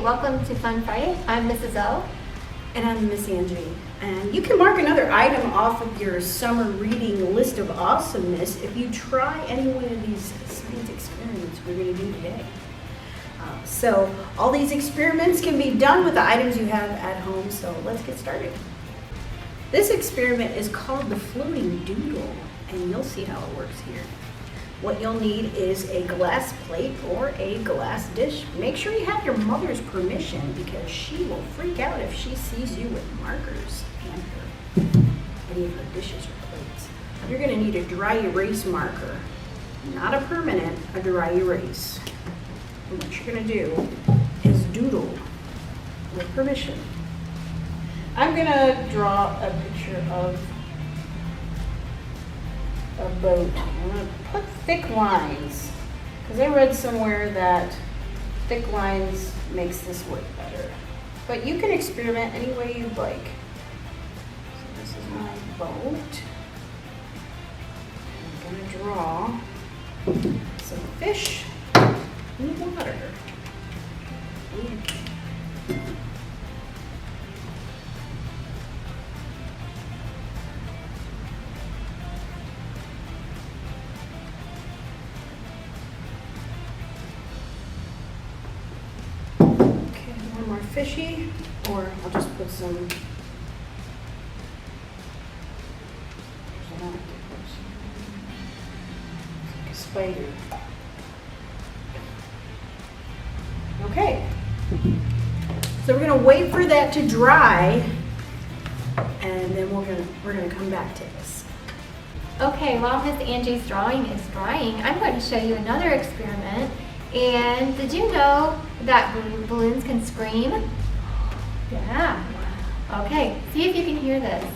welcome to Fun Friday. I'm Mrs. O. And I'm Miss Angie. And you can mark another item off of your summer reading list of awesomeness if you try any one of these science experiments we're going to do today. So all these experiments can be done with the items you have at home, so let's get started. This experiment is called the Floating Doodle, and you'll see how it works here. What you'll need is a glass plate or a glass dish. Make sure you have your mother's permission because she will freak out if she sees you with markers and any of her dishes or plates. You're going to need a dry erase marker, not a permanent, a dry erase. And what you're going to do is doodle with permission. I'm going to draw a picture of a boat. I'm going to put thick lines because I read somewhere that thick lines makes this work better. But you can experiment any way you'd like. So this is my boat. I'm going to draw some fish in the water. Fishy, or I'll just put some like a spider. Okay, so we're gonna wait for that to dry, and then we're gonna come back to this. Okay, while Miss Angie's drawing is drying, I'm going to show you another experiment. And did you know that balloons can scream? Yeah. Okay, see if you can hear this. Do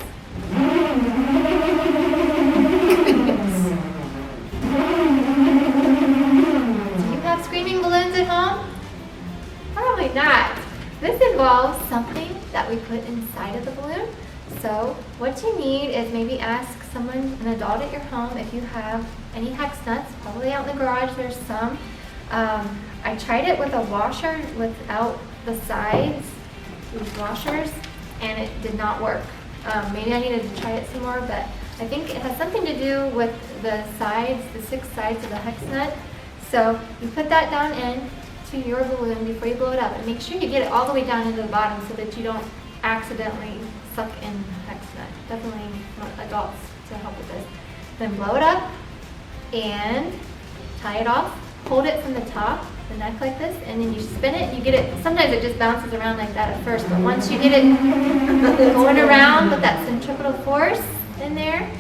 you have screaming balloons at home? Probably not. This involves something that we put inside of the balloon. So what you need is maybe ask someone, an adult at your home, if you have any hex nuts. Probably out in the garage there's some. I tried it with a washer without the sides, these washers, and it did not work. Maybe I needed to try it some more, but I think it has something to do with the sides, the 6 sides of the hex nut. So you put that down into your balloon before you blow it up, and make sure you get it all the way down into the bottom so that you don't accidentally suck in the hex nut. Definitely want adults to help with this. Then blow it up and tie it off. Hold it from the top, the neck like this, and then you spin it. You get it, sometimes it just bounces around like that at first, but once you get it going around with that centripetal force in there,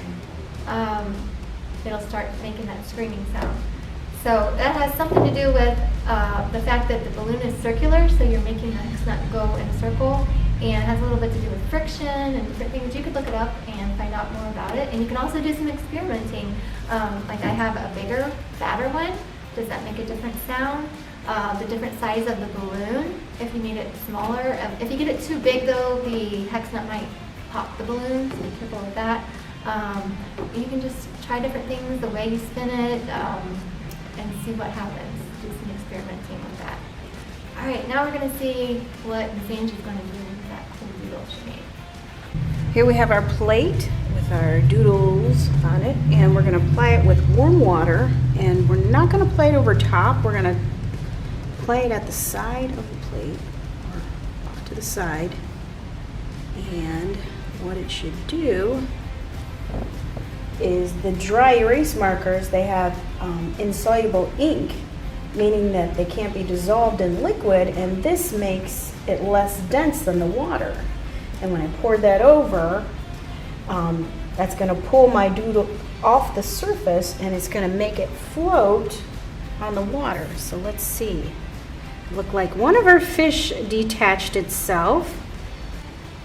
it'll start making that screaming sound. So that has something to do with the fact that the balloon is circular, so you're making the hex nut go in a circle, and it has a little bit to do with friction and different things. You could look it up and find out more about it, and you can also do some experimenting. Like I have a bigger, fatter one. Does that make a different sound? The different size of the balloon, if you need it smaller. If you get it too big though, the hex nut might pop the balloon, so be careful with that. You can just try different things, the way you spin it, and see what happens. Do some experimenting with that. All right, now we're gonna see what Miss Angie's gonna do with that cool doodle she made. Here we have our plate with our doodles on it, and we're going to apply it with warm water, and we're not going to apply it over top. We're going to apply it at the side of the plate, or off to the side, and what it should do is the dry erase markers, they have insoluble ink, meaning that they can't be dissolved in liquid, and this makes it less dense than the water. And when I pour that over, that's going to pull my doodle off the surface, and it's going to make it float on the water. So let's see. Look like one of our fish detached itself.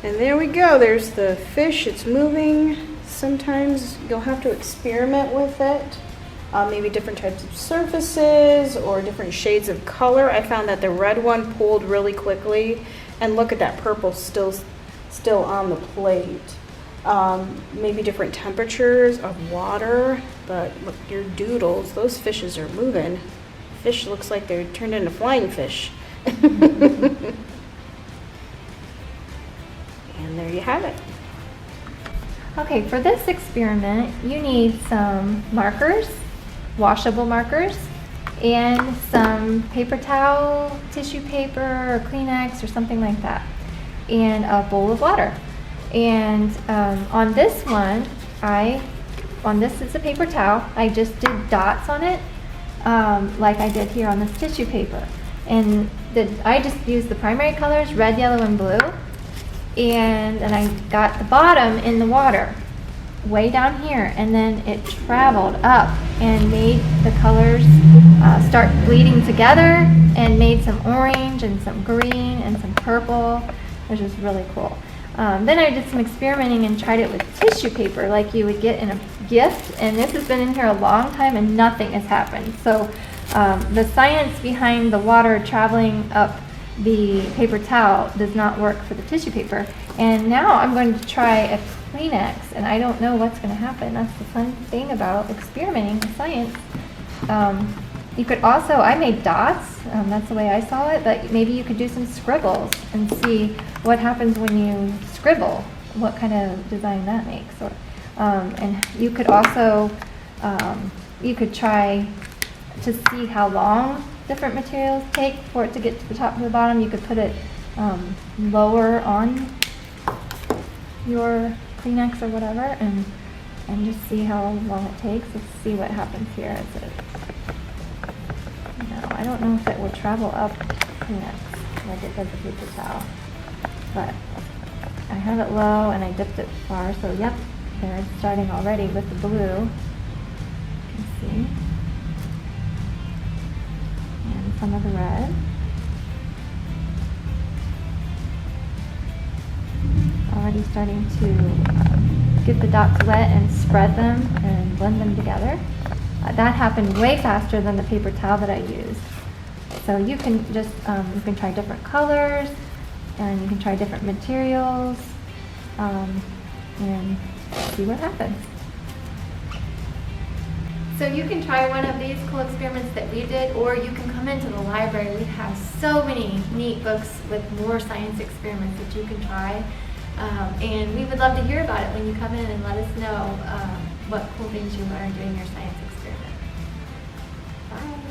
And there we go. There's the fish. It's moving. Sometimes you'll have to experiment with it. Maybe different types of surfaces or different shades of color. I found that the red one pulled really quickly. And look at that purple still on the plate. Maybe different temperatures of water, but look, your doodles, those fishes are moving. Fish looks like they're turned into flying fish. And there you have it. Okay, for this experiment, you need some markers, washable markers, and some paper towel, tissue paper, or Kleenex, or something like that, and a bowl of water. And on this one, this is a paper towel, I just did dots on it, like I did here on this tissue paper. And I just used the primary colors, red, yellow, and blue. And I got the bottom in the water, way down here, and then it traveled up and made the colors start bleeding together and made some orange and some green and some purple, which is really cool. Then I did some experimenting and tried it with tissue paper like you would get in a gift, and this has been in here a long time and nothing has happened. So the science behind the water traveling up the paper towel does not work for the tissue paper. And now I'm going to try a Kleenex, and I don't know what's going to happen. That's the fun thing about experimenting with science. You could also, I made dots, that's the way I saw it, but maybe you could do some scribbles and see what happens when you scribble, what kind of design that makes. Or, and you could also, you could try to see how long different materials take for it to get to the top and the bottom. You could put it lower on your Kleenex or whatever, and just see how long it takes. Let's see what happens here. Is it? No, I don't know if it will travel up Kleenex like it does the paper towel, but I have it low and I dipped it far, so yep, there it's starting already with the blue. You can see. And some of the red. Already starting to get the dots wet and spread them and blend them together. That happened way faster than the paper towel that I used. So you can just, you can try different colors, and you can try different materials, and see what happens. So you can try one of these cool experiments that we did, or you can come into the library. We have so many neat books with more science experiments that you can try. And we would love to hear about it when you come in and let us know what cool things you learned doing your science experiment. Bye.